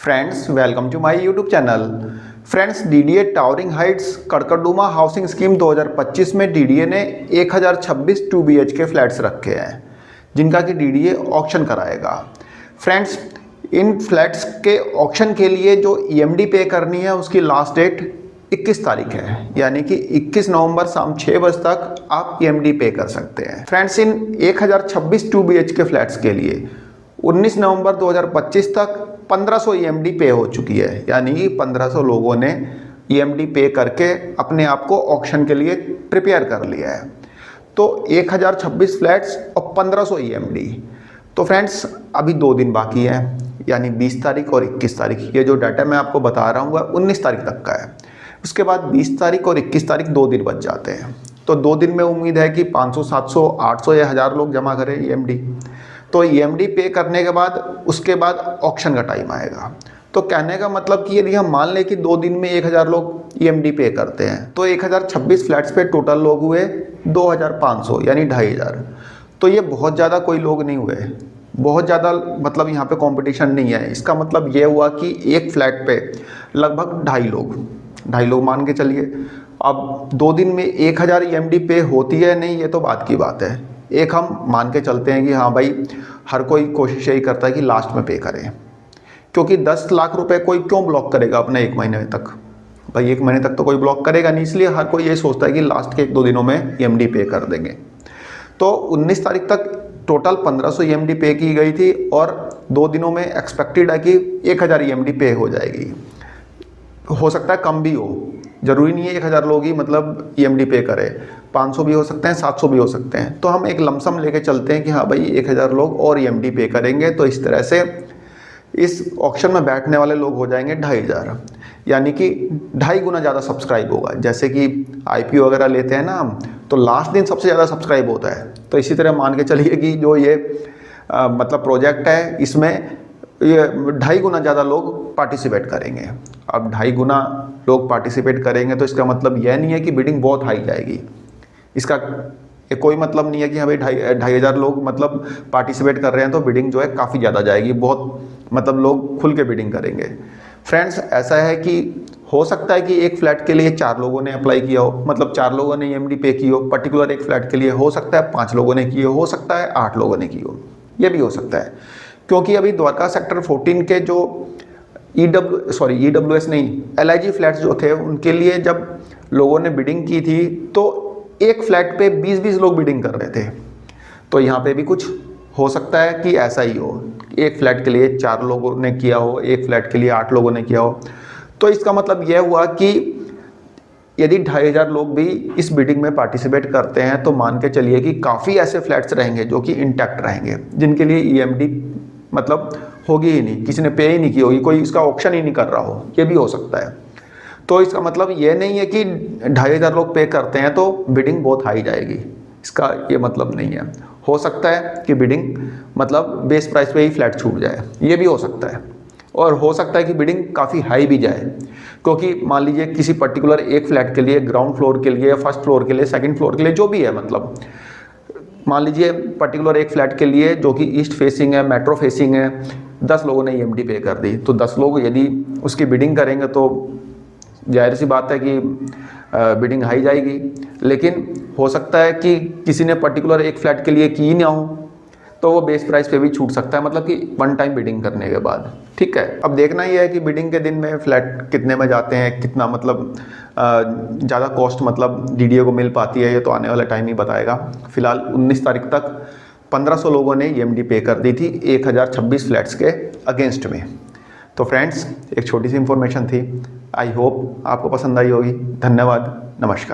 Friends, welcome to my YouTube channel. Friends, DDA towering heights Karkardooma housing scheme 2025 में DDA ने 1026 2 BHK flats रखे हैं जिनका कि डीडीए ऑक्शन कराएगा। फ्रेंड्स, इन फ्लैट्स के ऑक्शन के लिए जो ईएमडी पे करनी है उसकी लास्ट डेट 21 तारीख है, यानी कि 21 नवंबर शाम 6 बजे तक आप ईएमडी पे कर सकते हैं। फ्रेंड्स, इन 1026 2 BHK फ्लैट्स के लिए 19 नवंबर 2025 तक 1500 ईएमडी पे हो चुकी है, यानी कि 1500 लोगों ने ईएमडी पे करके अपने आप को ऑक्शन के लिए प्रिपेयर कर लिया है। तो 1026 फ्लैट्स और 1500 ईएमडी। तो फ्रेंड्स, अभी 2 दिन बाकी है, यानी 20 तारीख और 21 तारीख। ये जो डाटा मैं आपको बता रहा हूँ 19 तारीख तक का है। उसके बाद 20 तारीख और 21 तारीख 2 दिन बच जाते हैं। तो 2 दिन में उम्मीद है कि 500, 700, 800 या 1000 लोग जमा करें ईएमडी। तो ईएमडी पे करने के बाद उसके बाद ऑक्शन का टाइम आएगा। तो कहने का मतलब कि यदि हम मान लें कि 2 दिन में 1000 लोग ईएमडी पे करते हैं तो 1026 फ्लैट्स पे टोटल लोग हुए 2500, यानी 2500। तो ये बहुत ज़्यादा कोई लोग नहीं हुए, बहुत ज़्यादा मतलब यहाँ पे कंपटीशन नहीं है। इसका मतलब ये हुआ कि एक फ्लैट पे लगभग 2.5 लोग मान के चलिए। अब 2 दिन में 1000 ईएमडी पे होती है नहीं, ये तो बात की बात है। एक हम मान के चलते हैं कि हाँ भाई, हर कोई कोशिश यही करता है कि लास्ट में पे करें, क्योंकि 10 लाख रुपए कोई क्यों ब्लॉक करेगा अपने 1 महीने तक। भाई 1 महीने तक तो कोई ब्लॉक करेगा नहीं, इसलिए हर कोई ये सोचता है कि लास्ट के 1-2 दिनों में ईएमडी पे कर देंगे। तो 19 तारीख तक टोटल 1500 ईएमडी पे की गई थी और 2 दिनों में एक्सपेक्टेड है कि 1000 ईएमडी पे हो जाएगी। हो सकता है कम भी हो, जरूरी नहीं है 1000 लोग ही मतलब ईएमडी पे करें, 500 भी हो सकते हैं, 700 भी हो सकते हैं। तो हम एक लमसम लेके चलते हैं कि हाँ भाई 1000 लोग और ईएमडी पे करेंगे, तो इस तरह से इस ऑक्शन में बैठने वाले लोग हो जाएंगे 2500, यानी कि 2.5 गुना ज़्यादा सब्सक्राइब होगा। जैसे कि आईपीओ वगैरह लेते हैं ना हम, तो लास्ट दिन सबसे ज़्यादा सब्सक्राइब होता है। तो इसी तरह मान के चलिए कि जो ये मतलब प्रोजेक्ट है, इसमें ये 2.5 गुना ज़्यादा लोग पार्टिसिपेट करेंगे। अब 2.5 गुना लोग पार्टिसिपेट करेंगे तो इसका मतलब यह नहीं है कि बिडिंग बहुत हाई जाएगी। इसका कोई मतलब नहीं है कि हाँ भाई 2500 लोग मतलब पार्टिसिपेट कर रहे हैं तो बिडिंग जो है काफ़ी ज़्यादा जाएगी, बहुत मतलब लोग खुल के बिडिंग करेंगे। फ्रेंड्स, ऐसा है कि हो सकता है कि एक फ्लैट के लिए 4 लोगों ने अप्लाई किया हो, मतलब 4 लोगों ने ईएमडी पे की हो पर्टिकुलर एक फ्लैट के लिए। हो सकता है 5 लोगों ने की हो सकता है 8 लोगों ने की हो, ये भी हो सकता है। क्योंकि अभी द्वारका सेक्टर 14 के जो ईडब्ल्यूएस नहीं, एलआईजी फ्लैट्स जो थे उनके लिए जब लोगों ने बिडिंग की थी तो एक फ्लैट पे 20-20 लोग बिडिंग कर रहे थे। तो यहाँ पे भी कुछ हो सकता है कि ऐसा ही हो, एक फ्लैट के लिए 4 लोगों ने किया हो, एक फ्लैट के लिए 8 लोगों ने किया हो। तो इसका मतलब यह हुआ कि यदि 2500 लोग भी इस बिडिंग में पार्टिसिपेट करते हैं तो मान के चलिए कि काफ़ी ऐसे फ्लैट्स रहेंगे जो कि इंटैक्ट रहेंगे, जिनके लिए ईएमडी मतलब होगी ही नहीं, किसी ने पे ही नहीं की होगी, कोई इसका ऑप्शन ही नहीं कर रहा हो, ये भी हो सकता है। तो इसका मतलब ये नहीं है कि 2500 लोग पे करते हैं तो बिडिंग बहुत हाई जाएगी, इसका ये मतलब नहीं है। हो सकता है कि बिडिंग मतलब बेस प्राइस पे ही फ्लैट छूट जाए, ये भी हो सकता है। और हो सकता है कि बिडिंग काफ़ी हाई भी जाए, क्योंकि मान लीजिए किसी पर्टिकुलर एक फ्लैट के लिए, ग्राउंड फ्लोर के लिए, फर्स्ट फ्लोर के लिए, सेकंड फ्लोर के लिए, जो भी है, मतलब मान लीजिए पर्टिकुलर एक फ्लैट के लिए जो कि ईस्ट फेसिंग है, मेट्रो फेसिंग है, 10 लोगों ने ईएमडी पे कर दी। तो 10 लोग यदि उसकी बिडिंग करेंगे तो जाहिर सी बात है कि बिडिंग हाई जाएगी। लेकिन हो सकता है कि किसी ने पर्टिकुलर एक फ्लैट के लिए की ना हो तो वो बेस प्राइस पे भी छूट सकता है, मतलब कि 1 टाइम बिडिंग करने के बाद। ठीक है, अब देखना ही है कि बिडिंग के दिन में फ्लैट कितने में जाते हैं, कितना मतलब ज़्यादा कॉस्ट मतलब डीडीए को मिल पाती है, ये तो आने वाला टाइम ही बताएगा। फिलहाल 19 तारीख तक 1500 लोगों ने ईएमडी पे कर दी थी 1026 फ्लैट्स के अगेंस्ट में। तो फ्रेंड्स, एक छोटी सी इन्फॉर्मेशन थी, आई होप आपको पसंद आई होगी। धन्यवाद, नमस्कार।